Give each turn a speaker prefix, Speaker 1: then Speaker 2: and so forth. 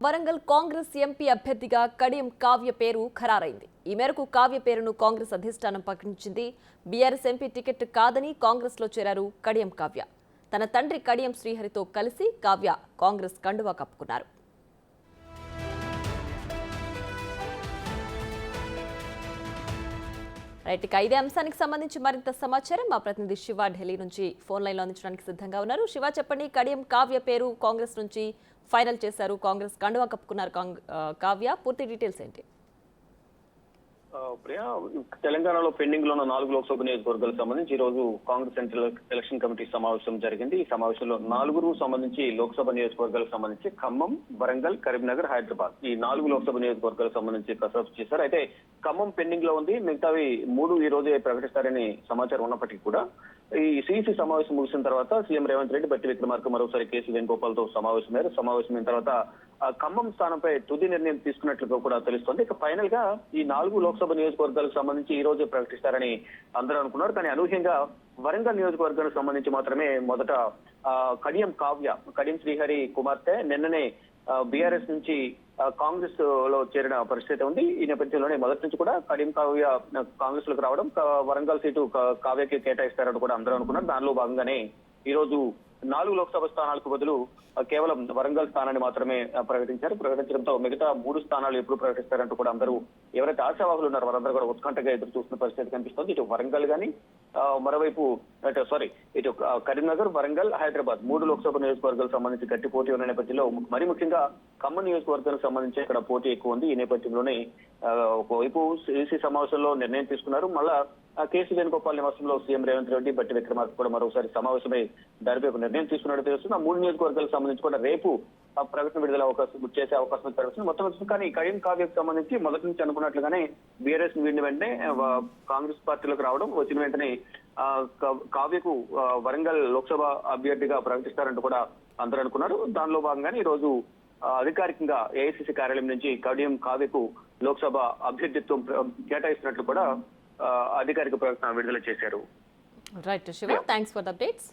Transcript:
Speaker 1: Warangal Congress MP అభ్యర్థిగా కడియం కావ్య పేరు ఖరారైంది. ఈ మేరకు కావ్య పేరును కాంగ్రెస్ అధిష్టానం ప్రకటించింది. బీఆర్ఎస్ ఎంపీ టికెట్ కాదని కాంగ్రెస్ లో చేరారు కడియం కావ్య. తన తండ్రి కడియం శ్రీహరితో కలిసి కావ్య కాంగ్రెస్ కండువా కప్పుకున్నారు. రైట్, ఇదే అంశానికి సంబంధించి మరింత సమాచారం మా ప్రతినిధి శివ ఢిల్లీ నుంచి ఫోన్ లైన్లో అందించడానికి సిద్ధంగా ఉన్నారు. శివ, చెప్పండి, కడియం కావ్య పేరు కాంగ్రెస్ నుంచి ఫైనల్ చేశారు, కాంగ్రెస్ కండువా కప్పుకున్నారు కావ్య, పూర్తి డీటెయిల్స్ ఏంటి?
Speaker 2: ప్రియా, తెలంగాణలో పెండింగ్ లో ఉన్న 4 లోక్సభ నియోజకవర్గాలకు సంబంధించి ఈ రోజు కాంగ్రెస్ సెంట్రల్ ఎలక్షన్ కమిటీ సమావేశం జరిగింది. ఈ సమావేశంలో 4 సంబంధించి లోక్సభ నియోజకవర్గాలకు సంబంధించి ఖమ్మం, వరంగల్, కరీంనగర్, హైదరాబాద్ ఈ 4 లోక్సభ నియోజకవర్గాలకు సంబంధించి కసరత్తు చేశారు. అయితే ఖమ్మం పెండింగ్ లో ఉంది, మిగతావి 3 ఈ రోజే ప్రకటిస్తారని సమాచారం ఉన్నప్పటికీ కూడా ఈ సిఇసి సమావేశం ముగిసిన తర్వాత సీఎం రేవంత్ రెడ్డి, బట్టి విక్రమార్క మరోసారి కేసీ వేణుగోపాల్తో సమావేశమయ్యారు. సమావేశమైన తర్వాత ఖమ్మం స్థానంపై తుది నిర్ణయం తీసుకున్నట్లుగా కూడా తెలుస్తోంది. ఇక ఫైనల్ గా ఈ 4 లోక్సభ నియోజకవర్గాలకు సంబంధించి ఈ రోజే ప్రకటిస్తారని అందరూ అనుకున్నారు. కానీ అనూహ్యంగా వరంగల్ నియోజకవర్గానికి సంబంధించి మాత్రమే మొదట కడియం కావ్య, కడియం శ్రీహరి కుమార్తె నిన్ననే బీఆర్ఎస్ నుంచి కాంగ్రెస్ లో చేరిన పరిస్థితి ఉంది. ఈ నేపథ్యంలోనే మొదటి నుంచి కూడా కడియం కావ్య కాంగ్రెస్ లోకి రావడం, వరంగల్ సీటు కావ్యకి కేటాయిస్తారని కూడా అందరూ అనుకున్నారు. దానిలో భాగంగానే ఈ రోజు 4 లోక్సభ స్థానాలకు బదులు కేవలం వరంగల్ స్థానాన్ని మాత్రమే ప్రకటించారు. ప్రకటించడంతో మిగతా 3 స్థానాలు ఎప్పుడు ప్రకటిస్తారంటూ కూడా అందరూ ఎవరైతే ఆశావాహులు ఉన్నారో వారందరూ కూడా ఉత్కంఠగా ఎదురు చూస్తున్న పరిస్థితి కనిపిస్తోంది. ఇటు వరంగల్ గానీ మరోవైపు ఇటు కరీంనగర్, వరంగల్, హైదరాబాద్ 3 లోక్సభ నియోజకవర్గాలకు సంబంధించి గట్టి పోటీ ఉన్న నేపథ్యంలో మరి ముఖ్యంగా ఖమ్మం నియోజకవర్గానికి సంబంధించి ఇక్కడ పోటీ ఎక్కువ ఉంది. ఈ నేపథ్యంలోనే ఒకవైపు సిఇసి సమావేశంలో నిర్ణయం తీసుకున్నారు. మళ్ళా కేసీ వేణుగోపాల్ నివాసంలో సీఎం రేవంత్ రెడ్డి, బట్టి విక్రమార్క కూడా మరోసారి సమావేశమై దానిపై ఒక నిర్ణయం తీసుకున్నట్టు తెలుస్తుంది. ఆ 3 నియోజకవర్గాలకు సంబంధించి కూడా రేపు ప్రకటన విడుదల చేసే అవకాశం కనిపిస్తుంది. మొత్తం కానీ కడియం కావ్యకు సంబంధించి మొదటి నుంచి అనుకున్నట్లుగానే బీఆర్ఎస్ వీడిన వెంటనే కాంగ్రెస్ పార్టీలోకి రావడం, వచ్చిన వెంటనే కావ్యకు వరంగల్ లోక్సభ అభ్యర్థిగా ప్రకటిస్తారంటూ కూడా అందరూ అనుకున్నారు. దానిలో భాగంగానే ఈ రోజు అధికారికంగా ఏఐసిసి కార్యాలయం నుంచి కడియం కావ్యకు లోక్సభ అభ్యర్థిత్వం కేటాయిస్తున్నట్లు కూడా అధికారిక ప్రకటన విడుదల చేశారు.
Speaker 1: Right Shiva, thanks for the updates.